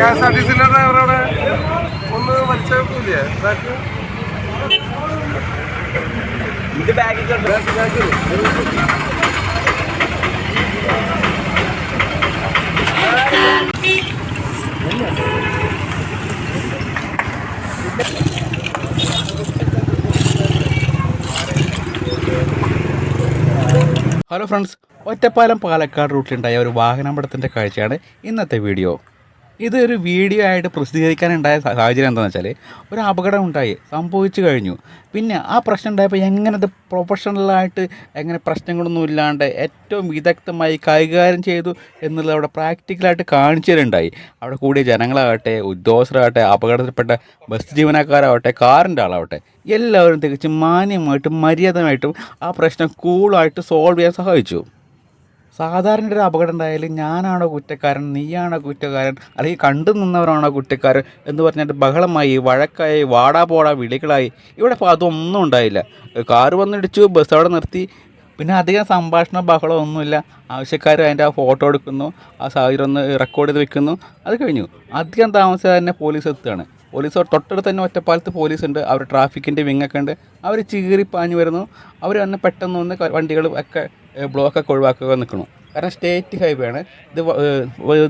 KSRTC ഡ്രൈവറോടെ ഒന്ന് വലിച്ചേക്കൂലേ hello friends, Ottapalam Palakkad റൂട്ടിലുണ്ടായ ഒരു വാഹനാപകടത്തിൻ്റെ കാഴ്ചയാണ് ഇന്നത്തെ വീഡിയോ. ഇതൊരു വീഡിയോ ആയിട്ട് പ്രസിദ്ധീകരിക്കാനുണ്ടായ സാഹചര്യം എന്താണെന്ന് വെച്ചാൽ, ഒരു അപകടം ഉണ്ടായി, സംഭവിച്ചു കഴിഞ്ഞു. പിന്നെ ആ പ്രശ്നം ഉണ്ടായപ്പോൾ എങ്ങനെ അത് പ്രൊഫഷണലായിട്ട് എങ്ങനെ പ്രശ്നങ്ങളൊന്നും ഇല്ലാണ്ട് ഏറ്റവും വിദഗ്ധമായി കൈകാര്യം ചെയ്തു എന്നുള്ളത് അവിടെ പ്രാക്ടിക്കലായിട്ട് കാണിച്ചു തരുന്നുണ്ടായി. അവിടെ കൂടിയ ജനങ്ങളാകട്ടെ, ഉദ്യോഗസ്ഥരാകട്ടെ, അപകടത്തിൽപ്പെട്ട ബസ് ജീവനക്കാരാവട്ടെ, കാറിൻ്റെ ആളാവട്ടെ, എല്ലാവരും തികച്ചും മാന്യമായിട്ടും മര്യാദമായിട്ടും ആ പ്രശ്നം കൂളായിട്ട് സോൾവ് ചെയ്യാൻ സഹായിച്ചു. സാധാരണ ഒരു അപകടം ഉണ്ടായാലും ഞാനാണോ കുറ്റക്കാരൻ, നീയാണോ കുറ്റക്കാരൻ, അല്ലെങ്കിൽ കണ്ടു നിന്നവരാണോ കുറ്റക്കാരൻ എന്ന് പറഞ്ഞിട്ട് ബഹളമായി, വഴക്കായി, വാടാ പോടാ വിളികളായി. ഇവിടെ ഇപ്പോൾ അതൊന്നും ഉണ്ടായില്ല. കാറ് വന്നിടിച്ചു, ബസ് അവിടെ നിർത്തി, പിന്നെ അധികം സംഭാഷണ ബഹളം ഒന്നുമില്ല. ആവശ്യക്കാർ അതിൻ്റെ ആ ഫോട്ടോ എടുക്കുന്നു, ആ സാഹചര്യം ഒന്ന് റെക്കോർഡ് ചെയ്ത് വെക്കുന്നു, അത് കഴിഞ്ഞു. അധികം താമസിയാതെ തന്നെ പോലീസ് എത്തുകയാണ്. പോലീസ് തൊട്ടടുത്ത് തന്നെ ഒറ്റപ്പാലത്ത് പോലീസുണ്ട്. അവർ ട്രാഫിക്കിൻ്റെ വിങ്ങൊക്കെ ഉണ്ട്. അവർ ചീറിപ്പാഞ്ഞ് വരുന്നു. അവർ തന്നെ പെട്ടെന്ന് ഒന്ന് വണ്ടികൾ ഒക്കെ ബ്ലോക്കൊക്കെ ഒഴിവാക്കുക നിൽക്കണം. കാരണം സ്റ്റേറ്റ് ഹൈവേ ആണ് ഇത്.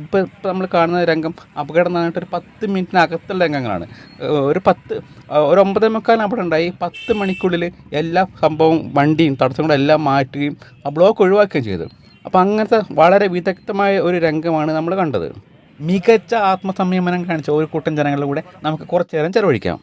ഇപ്പോൾ നമ്മൾ കാണുന്ന രംഗം അപകടം എന്ന് പറഞ്ഞിട്ട് ഒരു 10 മിനിറ്റിനകത്തുള്ള രംഗങ്ങളാണ്. ഒരു 9:45 അവിടെ ഉണ്ടായി. 10 മണിക്കുള്ളിൽ എല്ലാ സംഭവവും വണ്ടിയും തടസ്സങ്ങളും എല്ലാം മാറ്റുകയും ആ ബ്ലോക്ക് ഒഴിവാക്കുകയും ചെയ്തു. അപ്പോൾ അങ്ങനത്തെ വളരെ വിദഗ്ധമായ ഒരു രംഗമാണ് നമ്മൾ കണ്ടത്. മികച്ച ആത്മസംയമനം കാണിച്ച ഒരു കൂട്ടം ജനങ്ങളുടെ കൂടെ നമുക്ക് കുറച്ചു നേരം ചെലവഴിക്കാം.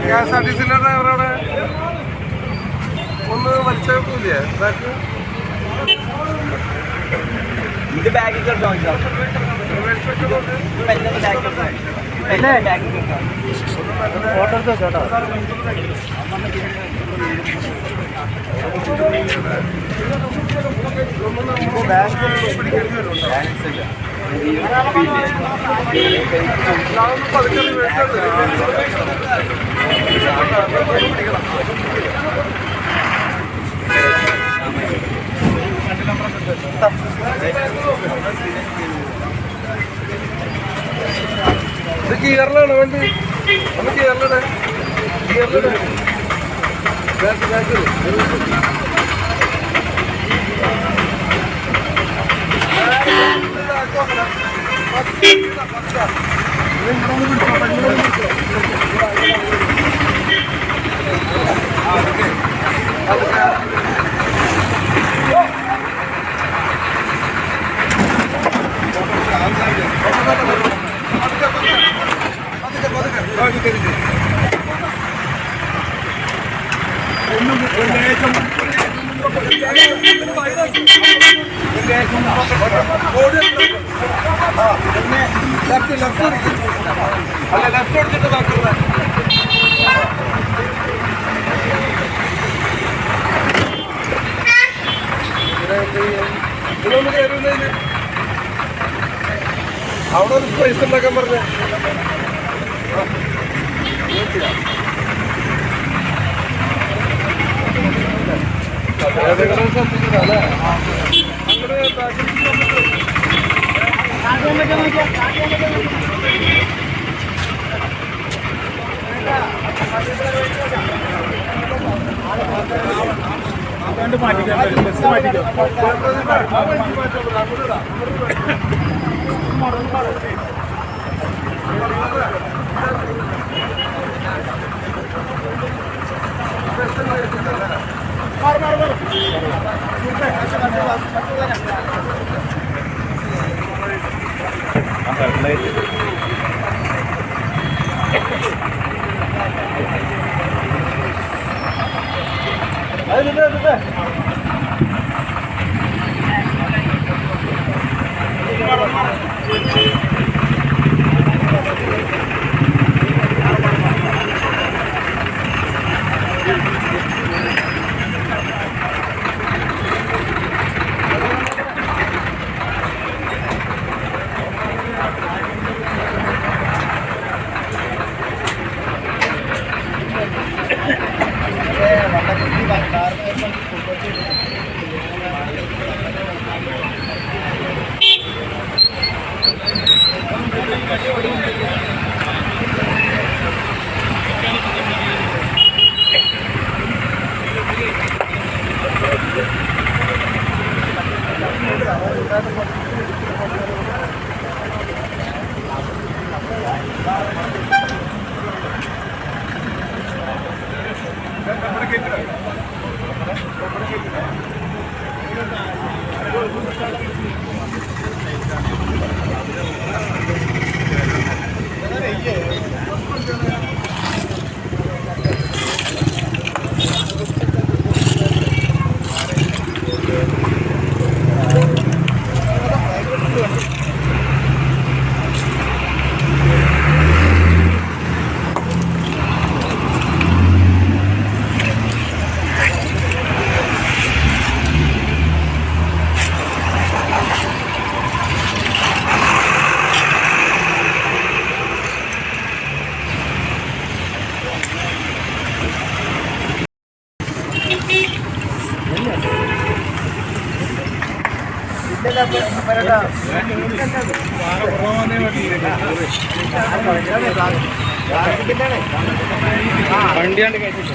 KSRTC ഡ്രൈവറോടെ ഒന്ന് വലിച്ചേക്കൂലേ ഇത് ഗിയറിലാണ് വണ്ടി. ഒന്ന് ഗിയറിലിടെ, ഗിയറിലിടെ. അവിടെ ഒരു സ്പേസ് ഉണ്ടാക്കാൻ പറഞ്ഞ വണ്ടിയാണ്ട് കഴിച്ചിട്ട്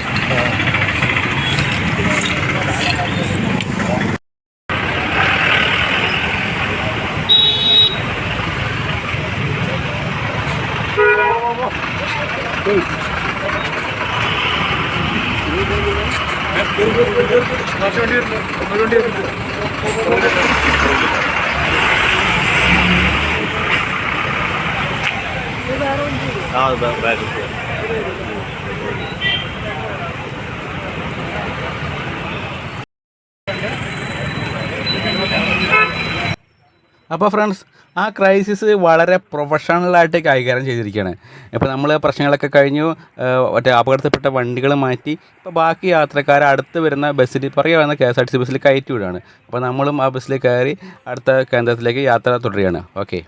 അപ്പോൾ ഫ്രണ്ട്സ്, ആ ക്രൈസിസ് വളരെ പ്രൊഫഷണലായിട്ട് കൈകാര്യം ചെയ്തിരിക്കുകയാണ്. ഇപ്പോൾ നമ്മൾ പ്രശ്നങ്ങളൊക്കെ കഴിഞ്ഞു, മറ്റേ അപകടത്തിൽപ്പെട്ട വണ്ടികൾ മാറ്റി, ഇപ്പോൾ ബാക്കി യാത്രക്കാരെ അടുത്ത് വരുന്ന ബസ്സിൽ പറയുകയാണെന്ന KSRTC ബസ്സിൽ കയറ്റി വിടുകയാണ്. അപ്പോൾ നമ്മളും ആ ബസ്സിൽ കയറി അടുത്ത കേന്ദ്രത്തിലേക്ക് യാത്ര തുടരുകയാണ്. ഓക്കെ.